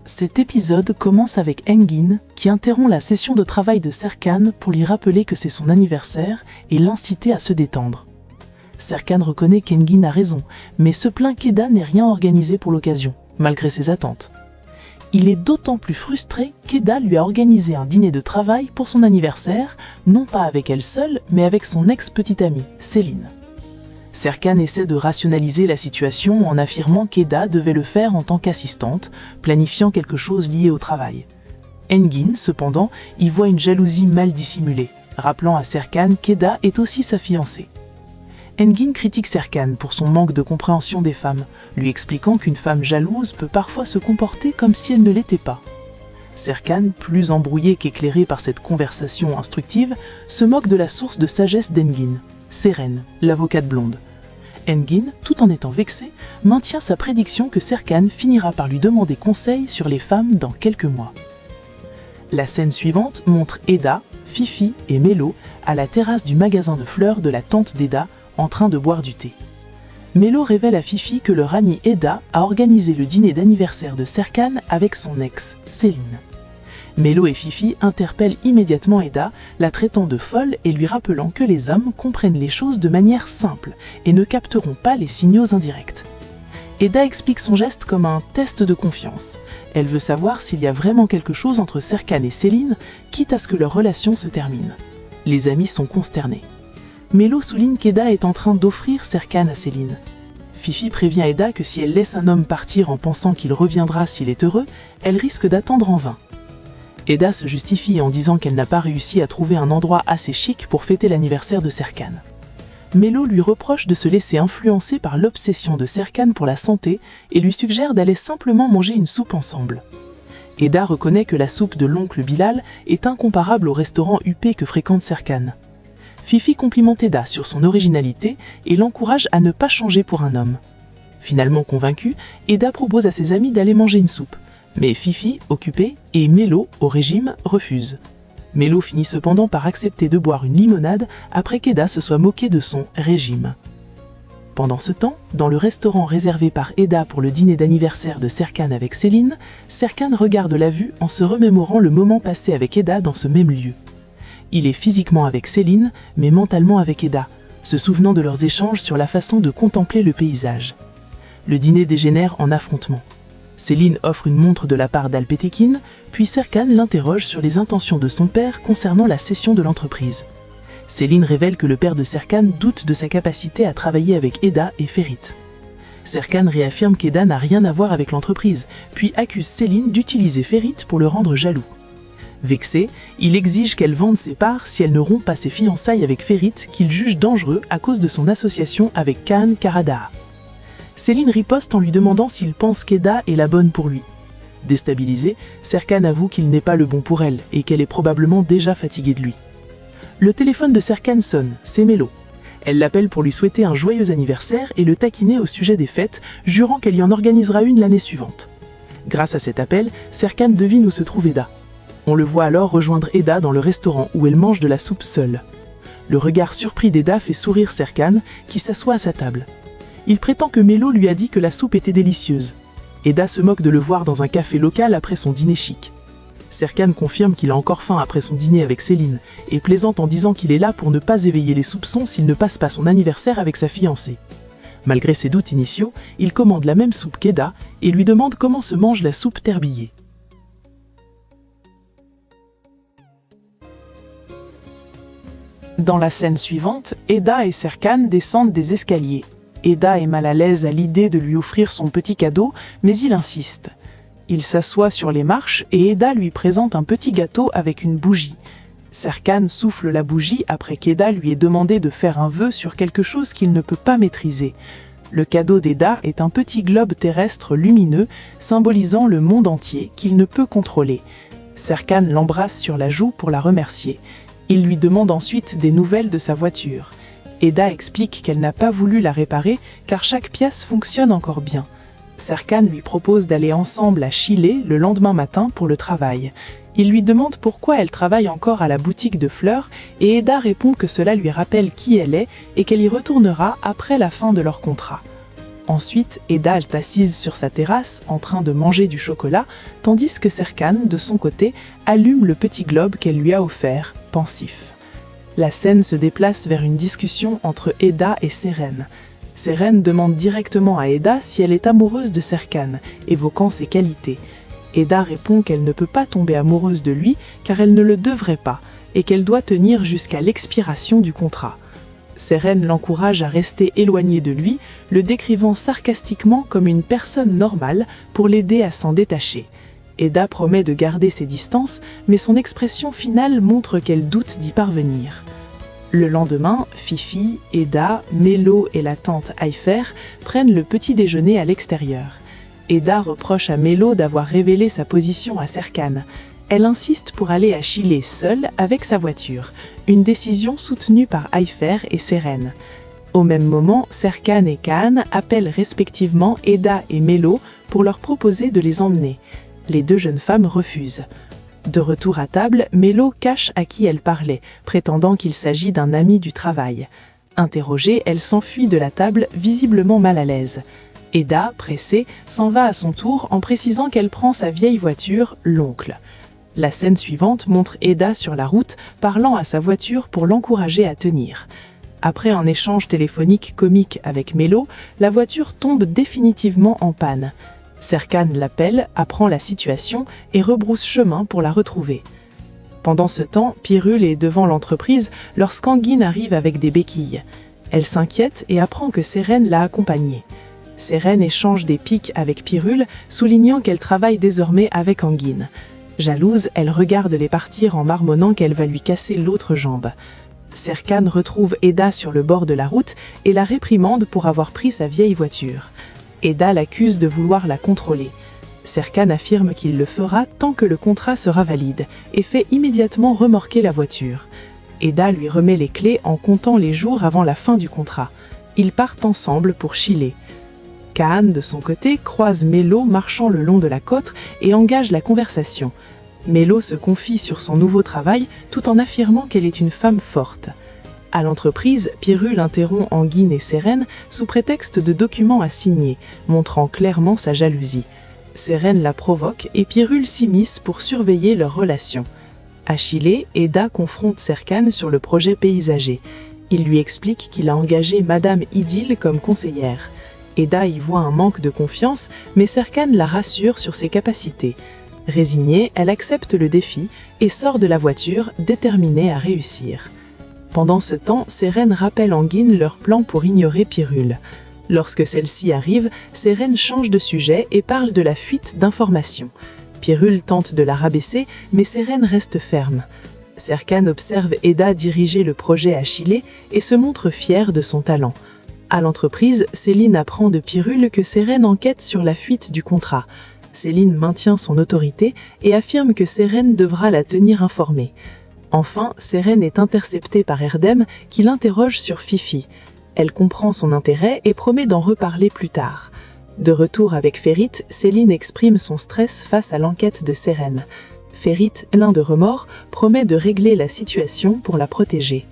Cet épisode commence avec Engin qui interrompt la session de travail de Serkan pour lui rappeler que c'est son anniversaire et l'inciter à se détendre. Serkan reconnaît qu'Engin a raison, mais se plaint qu'Eda n'ait rien organisé pour l'occasion, malgré ses attentes. Il est d'autant plus frustré qu'Eda lui a organisé un dîner de travail pour son anniversaire, non pas avec elle seule, mais avec son ex-petite amie, Céline. Serkan essaie de rationaliser la situation en affirmant qu'Eda devait le faire en tant qu'assistante, planifiant quelque chose lié au travail. Engin, cependant, y voit une jalousie mal dissimulée, rappelant à Serkan qu'Eda est aussi sa fiancée. Engin critique Serkan pour son manque de compréhension des femmes, lui expliquant qu'une femme jalouse peut parfois se comporter comme si elle ne l'était pas. Serkan, plus embrouillé qu'éclairé par cette conversation instructive, se moque de la source de sagesse d'Engin, Seren, l'avocate blonde. Engin, tout en étant vexé, maintient sa prédiction que Serkan finira par lui demander conseil sur les femmes dans quelques mois. La scène suivante montre Eda, Fifi et Melo à la terrasse du magasin de fleurs de la tante d'Eda en train de boire du thé. Melo révèle à Fifi que leur amie Eda a organisé le dîner d'anniversaire de Serkan avec son ex, Céline. Melo et Fifi interpellent immédiatement Eda, la traitant de folle et lui rappelant que les hommes comprennent les choses de manière simple et ne capteront pas les signaux indirects. Eda explique son geste comme un test de confiance. Elle veut savoir s'il y a vraiment quelque chose entre Serkan et Céline, quitte à ce que leur relation se termine. Les amis sont consternés. Melo souligne qu'Eda est en train d'offrir Serkan à Céline. Fifi prévient Eda que si elle laisse un homme partir en pensant qu'il reviendra s'il est heureux, elle risque d'attendre en vain. Eda se justifie en disant qu'elle n'a pas réussi à trouver un endroit assez chic pour fêter l'anniversaire de Serkan. Melo lui reproche de se laisser influencer par l'obsession de Serkan pour la santé et lui suggère d'aller simplement manger une soupe ensemble. Eda reconnaît que la soupe de l'oncle Bilal est incomparable au restaurant huppé que fréquente Serkan. Fifi complimente Eda sur son originalité et l'encourage à ne pas changer pour un homme. Finalement convaincue, Eda propose à ses amis d'aller manger une soupe. Mais Fifi, occupée, et Melo, au régime, refusent. Melo finit cependant par accepter de boire une limonade après qu'Eda se soit moquée de son régime. Pendant ce temps, dans le restaurant réservé par Eda pour le dîner d'anniversaire de Serkan avec Céline, Serkan regarde la vue en se remémorant le moment passé avec Eda dans ce même lieu. Il est physiquement avec Céline, mais mentalement avec Eda, se souvenant de leurs échanges sur la façon de contempler le paysage. Le dîner dégénère en affrontement. Céline offre une montre de la part d'Alpetekin, puis Serkan l'interroge sur les intentions de son père concernant la cession de l'entreprise. Céline révèle que le père de Serkan doute de sa capacité à travailler avec Eda et Ferit. Serkan réaffirme qu'Eda n'a rien à voir avec l'entreprise, puis accuse Céline d'utiliser Ferit pour le rendre jaloux. Vexé, il exige qu'elle vende ses parts si elle ne rompt pas ses fiançailles avec Ferit, qu'il juge dangereux à cause de son association avec Kaan Karadağ. Céline riposte en lui demandant s'il pense qu'Eda est la bonne pour lui. Déstabilisé, Serkan avoue qu'il n'est pas le bon pour elle et qu'elle est probablement déjà fatiguée de lui. Le téléphone de Serkan sonne, c'est Melo. Elle l'appelle pour lui souhaiter un joyeux anniversaire et le taquiner au sujet des fêtes, jurant qu'elle y en organisera une l'année suivante. Grâce à cet appel, Serkan devine où se trouve Eda. On le voit alors rejoindre Eda dans le restaurant où elle mange de la soupe seule. Le regard surpris d'Eda fait sourire Serkan, qui s'assoit à sa table. Il prétend que Melo lui a dit que la soupe était délicieuse. Eda se moque de le voir dans un café local après son dîner chic. Serkan confirme qu'il a encore faim après son dîner avec Céline et plaisante en disant qu'il est là pour ne pas éveiller les soupçons s'il ne passe pas son anniversaire avec sa fiancée. Malgré ses doutes initiaux, il commande la même soupe qu'Eda et lui demande comment se mange la soupe terbillée. Dans la scène suivante, Eda et Serkan descendent des escaliers. Eda est mal à l'aise à l'idée de lui offrir son petit cadeau, mais il insiste. Il s'assoit sur les marches et Eda lui présente un petit gâteau avec une bougie. Serkan souffle la bougie après qu'Eda lui ait demandé de faire un vœu sur quelque chose qu'il ne peut pas maîtriser. Le cadeau d'Eda est un petit globe terrestre lumineux, symbolisant le monde entier qu'il ne peut contrôler. Serkan l'embrasse sur la joue pour la remercier. Il lui demande ensuite des nouvelles de sa voiture. Eda explique qu'elle n'a pas voulu la réparer car chaque pièce fonctionne encore bien. Serkan lui propose d'aller ensemble à Chile le lendemain matin pour le travail. Il lui demande pourquoi elle travaille encore à la boutique de fleurs et Eda répond que cela lui rappelle qui elle est et qu'elle y retournera après la fin de leur contrat. Ensuite, Eda est assise sur sa terrasse en train de manger du chocolat, tandis que Serkan, de son côté, allume le petit globe qu'elle lui a offert, pensif. La scène se déplace vers une discussion entre Eda et Seren. Seren demande directement à Eda si elle est amoureuse de Serkan, évoquant ses qualités. Eda répond qu'elle ne peut pas tomber amoureuse de lui car elle ne le devrait pas, et qu'elle doit tenir jusqu'à l'expiration du contrat. Seren l'encourage à rester éloignée de lui, le décrivant sarcastiquement comme une personne normale pour l'aider à s'en détacher. Eda promet de garder ses distances, mais son expression finale montre qu'elle doute d'y parvenir. Le lendemain, Fifi, Eda, Melo et la tante Ayfer prennent le petit déjeuner à l'extérieur. Eda reproche à Melo d'avoir révélé sa position à Serkan. Elle insiste pour aller à Chile seule avec sa voiture, une décision soutenue par Ayfer et Seren. Au même moment, Serkan et Kaan appellent respectivement Eda et Melo pour leur proposer de les emmener. Les deux jeunes femmes refusent. De retour à table, Melo cache à qui elle parlait, prétendant qu'il s'agit d'un ami du travail. Interrogée, elle s'enfuit de la table, visiblement mal à l'aise. Eda, pressée, s'en va à son tour en précisant qu'elle prend sa vieille voiture, l'oncle. La scène suivante montre Eda sur la route, parlant à sa voiture pour l'encourager à tenir. Après un échange téléphonique comique avec Melo, la voiture tombe définitivement en panne. Serkan l'appelle, apprend la situation et rebrousse chemin pour la retrouver. Pendant ce temps, Pirul est devant l'entreprise lorsqu'Enguine arrive avec des béquilles. Elle s'inquiète et apprend que Seren l'a accompagnée. Seren échange des piques avec Pirul, soulignant qu'elle travaille désormais avec Enguine. Jalouse, elle regarde les partir en marmonnant qu'elle va lui casser l'autre jambe. Serkan retrouve Eda sur le bord de la route et la réprimande pour avoir pris sa vieille voiture. Eda l'accuse de vouloir la contrôler. Serkan affirme qu'il le fera tant que le contrat sera valide et fait immédiatement remorquer la voiture. Eda lui remet les clés en comptant les jours avant la fin du contrat. Ils partent ensemble pour Chile. Kaan, de son côté, croise Melo marchant le long de la côte et engage la conversation. Melo se confie sur son nouveau travail tout en affirmant qu'elle est une femme forte. À l'entreprise, Pirul interrompt Enguine et Seren sous prétexte de documents à signer, montrant clairement sa jalousie. Seren la provoque et Pirul s'immisce pour surveiller leur relation. À Chile, Eda confronte Serkan sur le projet paysager. Il lui explique qu'il a engagé Madame Idil comme conseillère. Eda y voit un manque de confiance, mais Serkan la rassure sur ses capacités. Résignée, elle accepte le défi et sort de la voiture, déterminée à réussir. Pendant ce temps, Seren rappelle Enguine leur plan pour ignorer Pirul. Lorsque celle-ci arrive, Seren change de sujet et parle de la fuite d'informations. Pirul tente de la rabaisser, mais Seren reste ferme. Serkan observe Eda diriger le projet à Chile et se montre fier de son talent. À l'entreprise, Céline apprend de Pirul que Seren enquête sur la fuite du contrat. Céline maintient son autorité et affirme que Seren devra la tenir informée. Enfin, Seren est interceptée par Erdem qui l'interroge sur Fifi. Elle comprend son intérêt et promet d'en reparler plus tard. De retour avec Ferit, Céline exprime son stress face à l'enquête de Seren. Ferit, plein de remords, promet de régler la situation pour la protéger.